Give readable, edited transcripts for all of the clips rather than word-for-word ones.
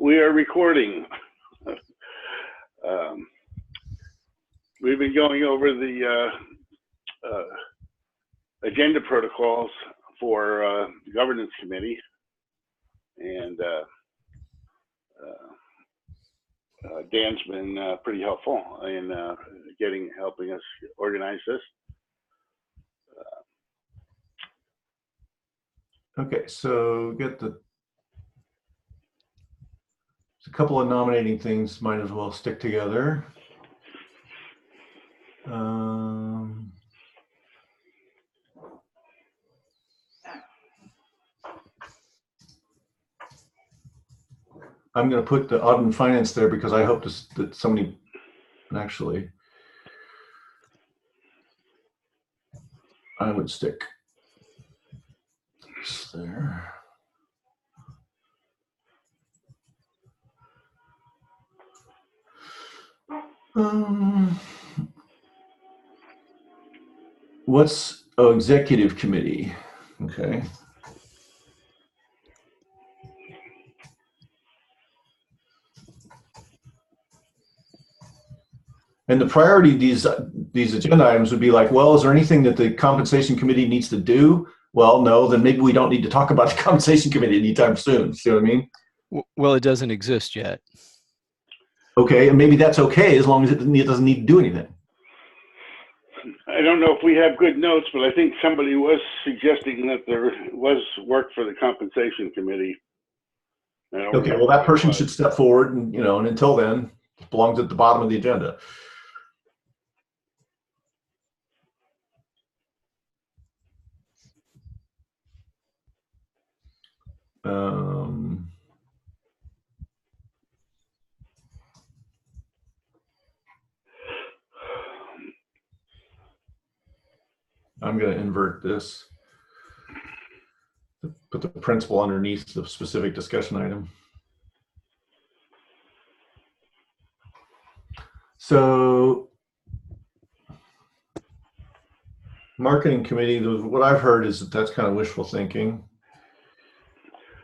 we are recording. We've been going over the agenda protocols for the governance committee, and Dan's been pretty helpful in helping us organize this. Okay, so get a couple of nominating things might as well stick together. I'm going to put the audit and finance there because I hope that somebody actually, I would stick this there. What's executive committee? Okay. And the priority of these agenda items would be like, well, is there anything that the compensation committee needs to do? Well, no, then maybe we don't need to talk about the compensation committee anytime soon. See what I mean? Well, it doesn't exist yet. Okay, and maybe that's okay as long as it doesn't need to do anything. I don't know if we have good notes, but I think somebody was suggesting that there was work for the compensation committee. Okay, well, that person should step forward, and and until then, it belongs at the bottom of the agenda. I'm going to invert this. Put the principal underneath the specific discussion item. So, marketing committee, what I've heard is that's kind of wishful thinking.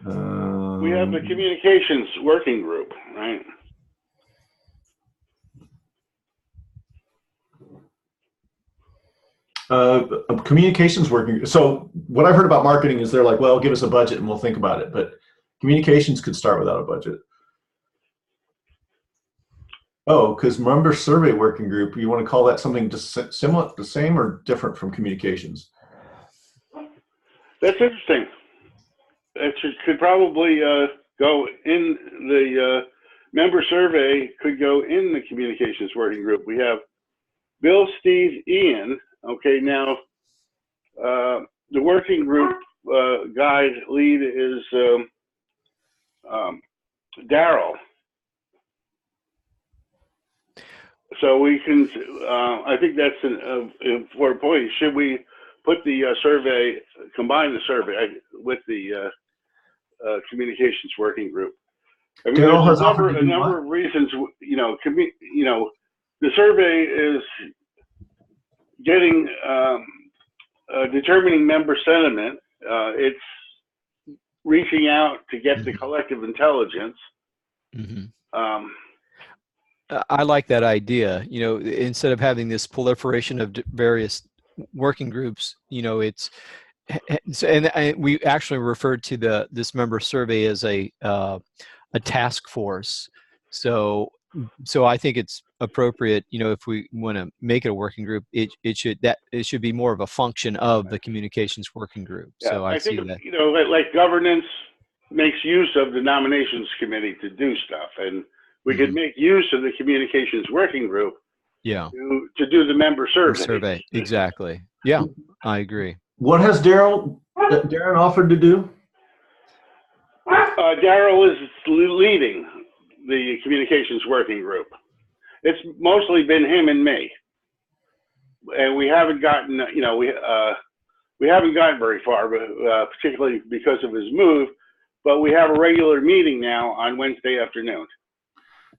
We have the communications working group, right? Communications working. So what I've heard about marketing is they're like, well, give us a budget and we'll think about it. But communications could start without a budget. Oh, because member survey working group, you want to call that something just similar, the same, or different from communications? That's interesting. It could probably go in the member survey, could go in the communications working group. We have Bill, Steve, Ian. Okay, now the working group guide lead is Daryl. So we can, I think that's an important point. Should we put the survey, combine the survey with the communications working group? I mean, there's a number of reasons, the survey is getting, determining member sentiment. It's reaching out to get the collective intelligence. Mm-hmm. I like that idea. Instead of having this proliferation of various working groups, it's, and we actually referred to this member survey as a task force. So I think it's appropriate, if we want to make it a working group, it should be more of a function of the communications working group. Yeah, so I see think, that. Like governance makes use of the nominations committee to do stuff, and we could make use of the communications working group. Yeah. To do the member survey. Exactly. Yeah, I agree. What has Darren offered to do? Daryl is leading the communications working group. It's mostly been him and me, and we haven't gotten, we haven't gotten very far, particularly because of his move. But we have a regular meeting now on Wednesday afternoon.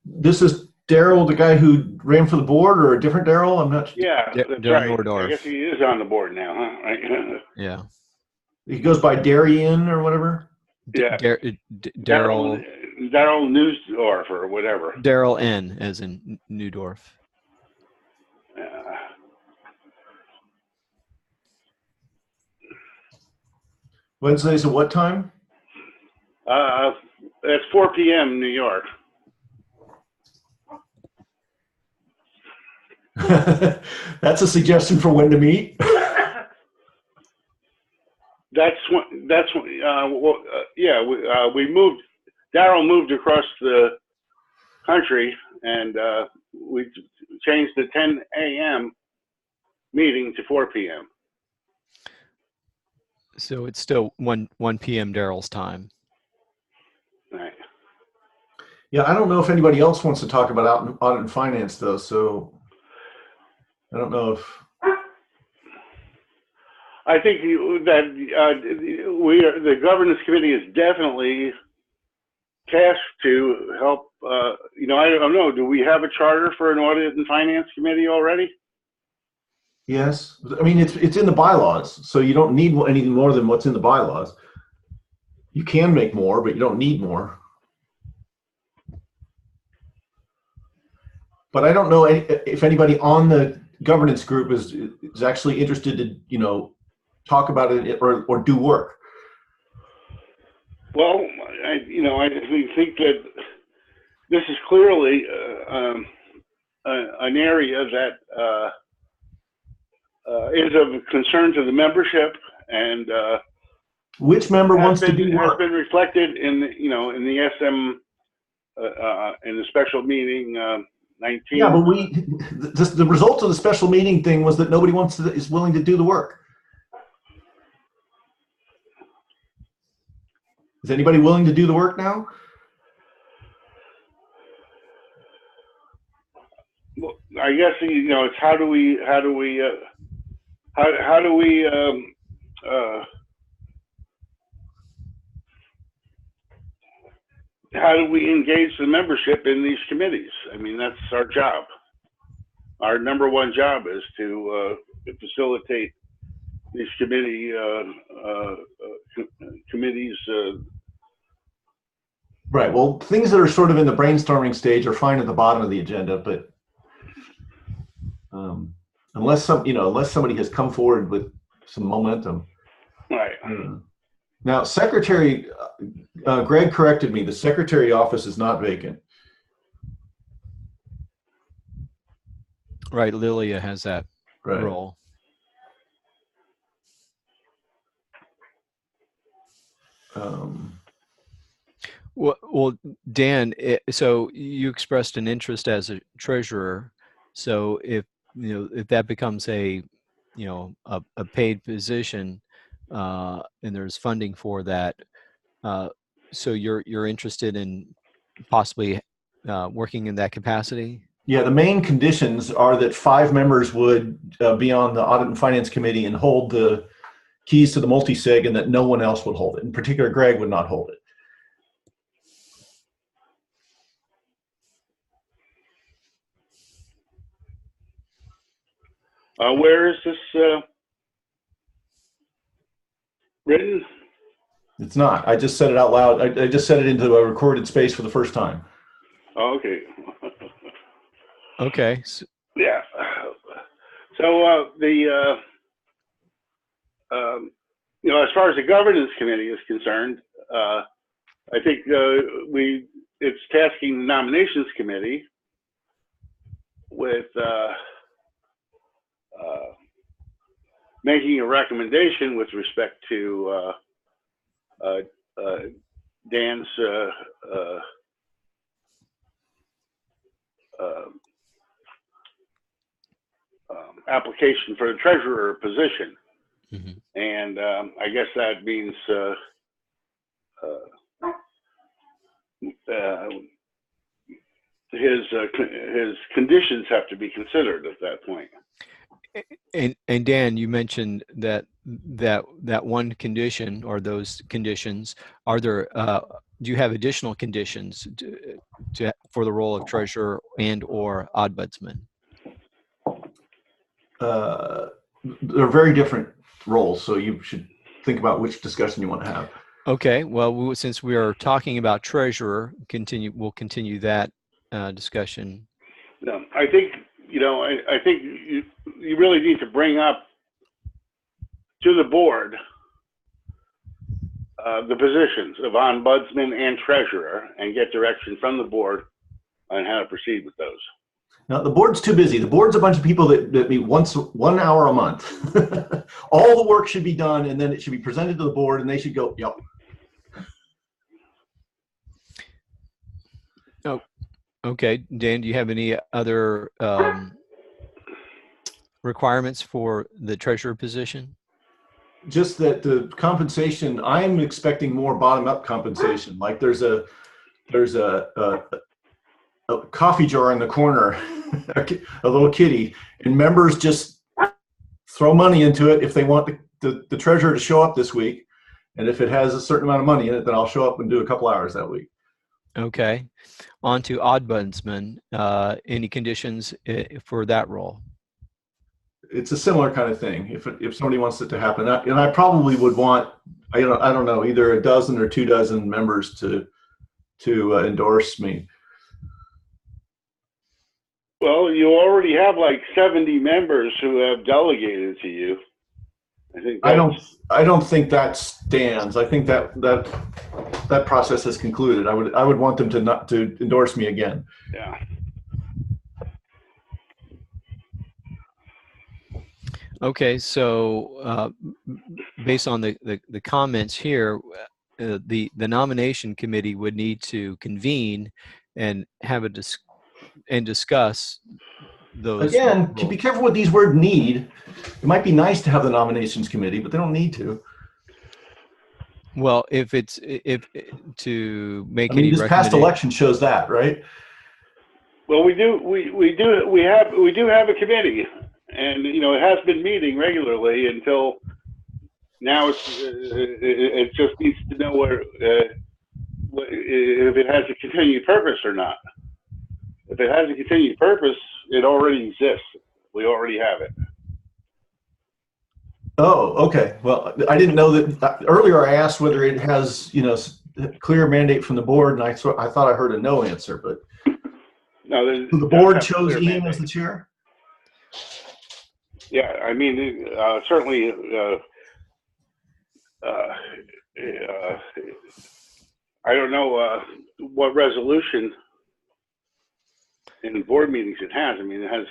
This is Daryl, the guy who ran for the board, or a different Daryl? I'm not. Yeah, that's right. I guess he is on the board now, huh? Right? Yeah. He goes by Darien or whatever. Yeah. Daryl. Daryl Newsdorf or whatever. Daryl N. as in Newdorf. Wednesdays at what time? It's 4 p.m. New York. That's a suggestion for when to meet. Yeah. We moved. Daryl moved across the country, and we changed the 10 a.m. meeting to 4 p.m. So it's still 1 p.m. Daryl's time. Right. Yeah, I don't know if anybody else wants to talk about audit and finance though, so I don't know if. I think that the governance committee is definitely tasked to help. I don't know. Do we have a charter for an audit and finance committee already? Yes, I mean it's in the bylaws, so you don't need anything more than what's in the bylaws. You can make more, but you don't need more. But I don't know if anybody on the governance group is actually interested to talk about it or do work. Well, I think that this is clearly an area that is of concern to the membership, and which member wants to do work? Has been reflected in in the SM in the special meeting 19. Yeah, but the result of the special meeting thing was that nobody is willing to do the work. Is anybody willing to do the work now? Well, I guess it's how do we engage the membership in these committees? I mean, that's our job. Our number one job is to facilitate these committees. Right. Well, things that are sort of in the brainstorming stage are fine at the bottom of the agenda, but unless somebody has come forward with some momentum. Right. Now, Secretary Greg corrected me. The Secretary office is not vacant. Right. Lilia has that role. Well, Dan, so you expressed an interest as a treasurer. So if that becomes a paid position, and there's funding for that, so you're interested in possibly working in that capacity? Yeah, the main conditions are that 5 members would be on the Audit and Finance Committee and hold the keys to the multi-sig, and that no one else would hold it. In particular, Greg would not hold it. Where is this written? It's not. I just said it out loud. I just said it into a recorded space for the first time. Oh, okay. Okay. Yeah. So as far as the governance committee is concerned, I think it's tasking the nominations committee with making a recommendation with respect to Dan's application for the treasurer position. Mm-hmm. And I guess that means his conditions have to be considered at that point. And Dan, you mentioned that one condition or those conditions. Are there? Do you have additional conditions for the role of treasurer and or ombudsman? They're very different roles, so you should think about which discussion you want to have. Okay, well, since we are talking about treasurer, we'll continue that discussion. No, I think, I think you really need to bring up to the board the positions of ombudsman and treasurer and get direction from the board on how to proceed with those. Now, the board's too busy. The board's a bunch of people that meet 1 hour a month. All the work should be done, and then it should be presented to the board, and they should go, yep. Oh, okay. Dan, do you have any other requirements for the treasurer position? Just that the compensation, I'm expecting more bottom-up compensation. Like there's a coffee jar in the corner, a little kitty, and members just throw money into it if they want the treasurer to show up this week. And if it has a certain amount of money in it, then I'll show up and do a couple hours that week. Okay. On to ombudsman. Any conditions for that role? It's a similar kind of thing. If somebody wants it to happen, and I probably would want, I don't know, either a dozen or 2 dozen members to endorse me. Well, you already have like 70 members who have delegated to you. I don't think that stands. I think that process has concluded. I would want them to endorse me again. Yeah. Okay, so based on the comments here, the nomination committee would need to convene and have discuss those. Again, be careful with these words "need." It might be nice to have the nominations committee, but they don't need to. Well, if to make any this past election shows that, right? Well, we do have a committee, and it has been meeting regularly until now. It just needs to know if it has a continued purpose or not. If it has a continued purpose, it already exists. We already have it. Oh, okay. Well, I didn't know that. Earlier, I asked whether it has, clear mandate from the board, and I thought I heard a no answer. But no, the board chose Ian as the chair. Yeah, I mean, certainly. I don't know what resolution in board meetings it has. I mean, it has.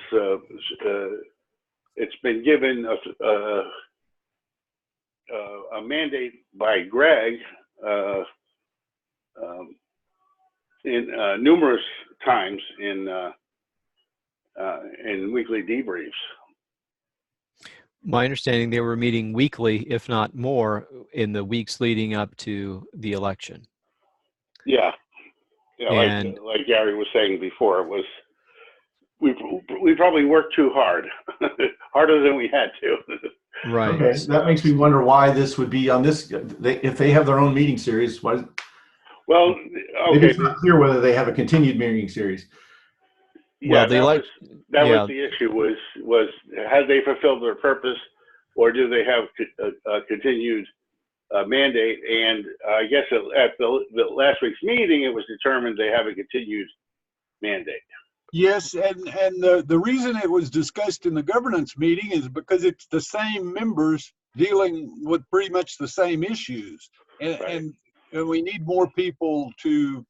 It's been given a mandate by Greg in numerous times in weekly debriefs. My understanding, they were meeting weekly, if not more, in the weeks leading up to the election. Yeah, like Gary was saying before, it was we probably worked too hard, harder than we had to. Right. Okay, that makes me wonder why this would be on this. If they have their own meeting series, why? Well, okay. Maybe it's not clear whether they have a continued meeting series. Yeah, well, that was the issue. Was have they fulfilled their purpose, or do they have a continued mandate? And I guess at the last week's meeting, it was determined they have a continued mandate. Yes, and the reason it was discussed in the governance meeting is because it's the same members dealing with pretty much the same issues, and Right. and we need more people to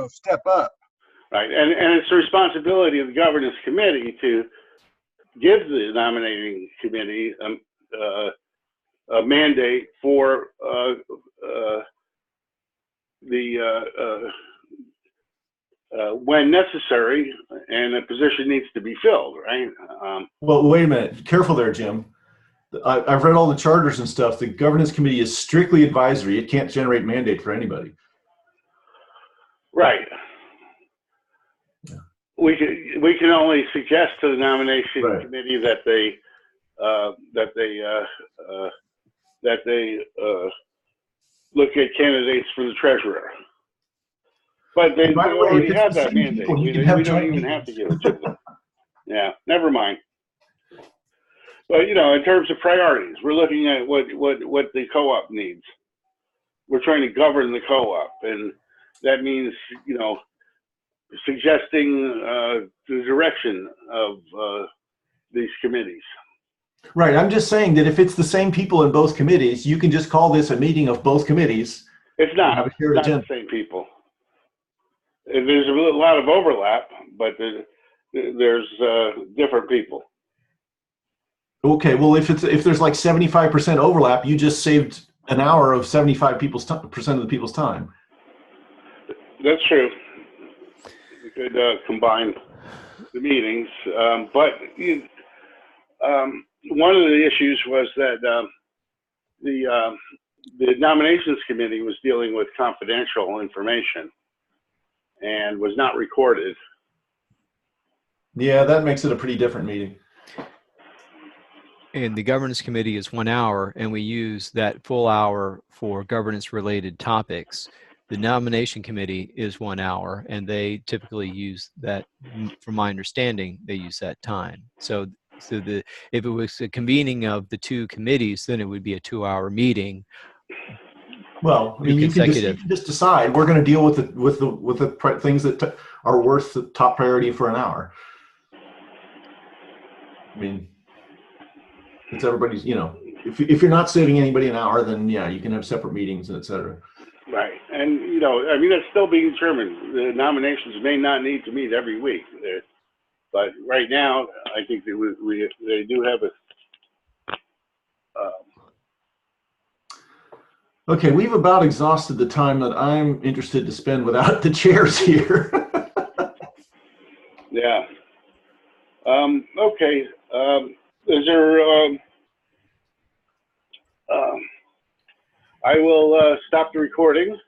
step up. Right, and it's the responsibility of the governance committee to give the nominating committee a mandate for when necessary, and a position needs to be filled, right? Well, wait a minute. Careful there, Jim. I've read all the charters and stuff. The governance committee is strictly advisory. It can't generate mandate for anybody. Right. Yeah. We can only suggest to the nomination committee that they look at candidates for the treasurer. But they already have that mandate. We don't even have to give it to them. Yeah, never mind. But in terms of priorities, we're looking at what the co-op needs. we're trying to govern the co-op, and that means, you know, suggesting the direction of these committees. Right. I'm just saying that if it's the same people in both committees, you can just call this a meeting of both committees. It's not. Have a shared It's not agenda. the same people. There's a lot of overlap, but there's different people. Okay. Well, if there's like 75% overlap, you just saved an hour of 75% of the people's time. That's true. We could combine the meetings, but one of the issues was that the nominations committee was dealing with confidential information and was not recorded. Yeah, that makes it a pretty different meeting. And the governance committee is 1 hour, and we use that full hour for governance related topics. The nomination committee is 1 hour, and they typically use that, from my understanding, they use that time. So if it was a convening of the two committees, then it would be a 2-hour meeting. Well, I mean, you can just decide we're going to deal with the things that are worth the top priority for an hour. I mean, it's everybody's, you know, if you're not saving anybody an hour, then yeah, you can have separate meetings and et cetera. Right. And, you know, I mean, that's still being determined. The nominations may not need to meet every week. But right now, I think they do have a. Okay, we've about exhausted the time that I'm interested to spend without the chairs here. Yeah. Okay. Is there? I will stop the recording.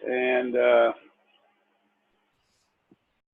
And